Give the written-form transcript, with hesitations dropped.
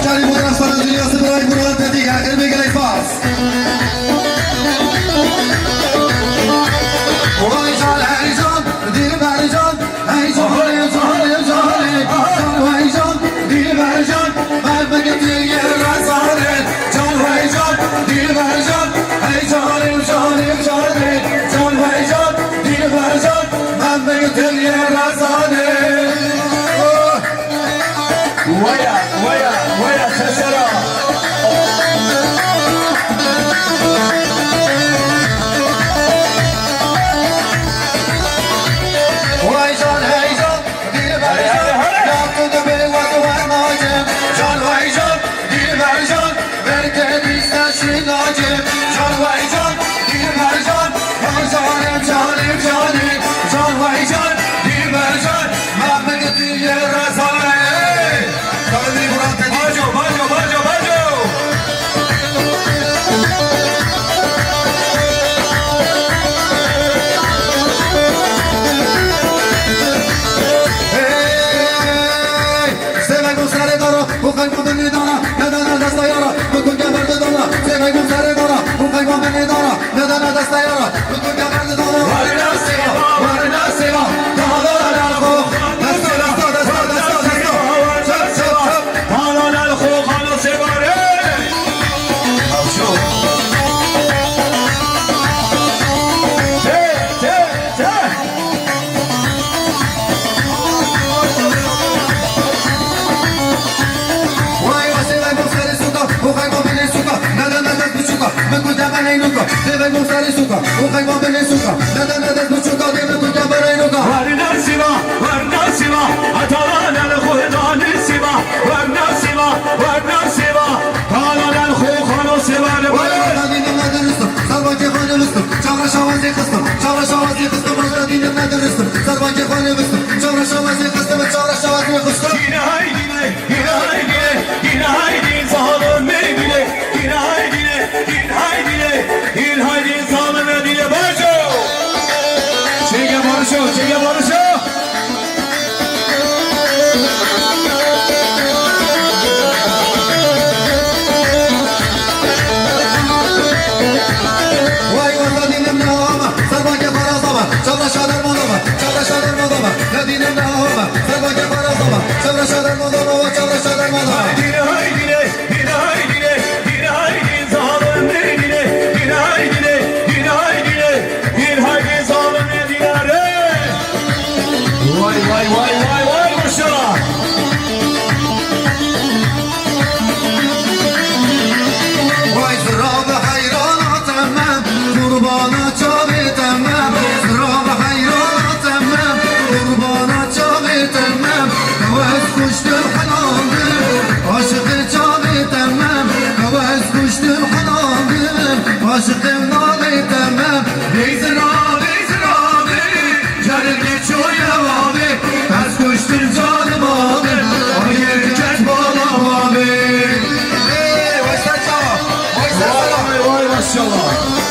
جاری بودن سال دنیاست برای برای تدیگ آخر بگیری فاس وای جان هی جان دل بر جان هی جان وای جان دل بر جان من بگم یه رازاره جان وای جان دل بر جان هی جان جان وای جان دل بر جان من بگم یه رازاره ويا خسرة ويجان هيجان دير برجان ناقود بالوقت والناجم جان ويجان دير برجان بركة يستشي ناجم جان ويجان دير برجان جانم جان ويجان دير برجان ما بقتي الرزانة باجو بخوای با من ندارم ندارم دست یارا بکن گبرد دارم سیمه گم سر دارم بخوای با من ندارم ندارم دست یارا بکن گبرد دارم وارنا سیما دهالا نالخو دستا حالا نالخو حالا سیباره Deve gustar el suca, un jaimo en el suca, nada de suca, debe tu cabra y nuca. ورنا سوا أترانا الخدان سوا ورنا سوا حالا نالخو حالا سیباره ولا دين ندرستم، سرباجي خانه وستم، چهار شوازی خستم، ولا دين ندرستم، سرباجي خانه وستم، چهار شوازی خستم. Yine haydi zalim mevile Yine haydi zalim mevile Barışo Çeke Barışo Vay valla dinim ne hava, sarbake parazama, çavra şadar modama, ne dinim ne hava, sarbake parazama, çavra şadar modama. Yine haydi zalim mevile Yine haydi zalim mevile Vay maşallah Vay zırabı hayran atamam, kurbana çavitemem. Zırabı hayran atamam, kurbana çavitemem. Kavaz kuştum halaldım, aşıkı çavitemem. Kavaz kuştum halaldım, aşıkım nalitemem. Ey zırabı, canım geçiyor abi. Az kuştum canım abi, hayır geç bağlam abi. Vay maşallah